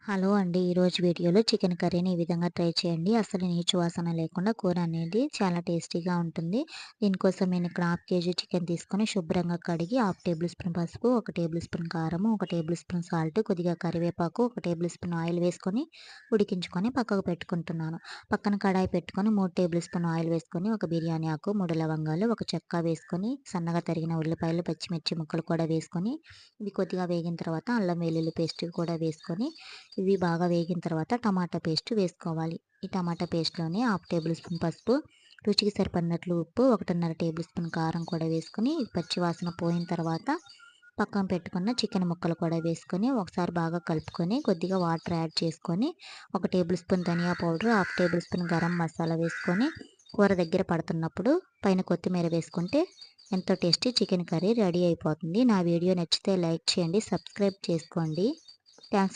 Hello అండి. ఈరోజు వీడియోలో చికెన్ కర్రీని ఈ విధంగా ట్రై చేయండి. అసలు నీచు వాసన లేకుండా కూర అనేది చాలా టేస్టీగా ఉంటుంది. దీనికోసం నేను ఇక్కడ హాఫ్ కేజీ చికెన్ తీసుకొని శుభ్రంగా కడిగి హాఫ్ టేబుల్ స్పూన్ పసుపు, ఒక టేబుల్ స్పూన్ కారము, ఒక టేబుల్ స్పూన్ సాల్ట్, కొద్దిగా కరివేపాకు, ఒక టేబుల్ స్పూన్ ఆయిల్ వేసుకొని ఉడికించుకొని పక్కకు పెట్టుకుంటున్నాను. పక్కన కడాయి పెట్టుకొని 3 టేబుల్ స్పూన్ ఆయిల్ వేసుకొని ఒక బిర్యానీ ఆకు, 3 లవంగాలు, ఒక చెక్క వేసుకొని సన్నగా తరిగిన ఉల్లిపాయలు, పచ్చిమిర్చి ముక్కలు కూడా వేసుకొని ఇవి కొద్దిగా వేగిన తర్వాత అల్లం వెల్లుల్లి పేస్ట్ కూడా వేసుకొని ఇవి బాగా వేగిన తర్వాత టమాటా పేస్ట్ వేసుకోవాలి. ఈ టమాటా పేస్ట్‌లోనే హాఫ్ టేబుల్ స్పూన్ పసుపు, రుచికి సరిపడినట్లు ఉప్పు, 1.5 టేబుల్ స్పూన్ కారం కూడా వేసుకొని పచ్చి వాసన పోయిన తర్వాత పక్కన పెట్టుకున్న చికెన్ ముక్కలు కూడా వేసుకొని ఒకసారి బాగా కలుపుకొని కొద్దిగా వాటర్ యాడ్ చేసుకొని ఒక టేబుల్ స్పూన్ ధనియా powder, half tablespoon garam masala వేసుకొని కూర దగ్గర పడుతున్నప్పుడు పైన కొత్తిమీర వేసుకుంటే ఎంతో టేస్టీ చికెన్ కర్రీ రెడీ అయిపోతుంది. నా వీడియో నచ్చితే లైక్ చేయండి, సబ్స్క్రైబ్ చేసుకోండి.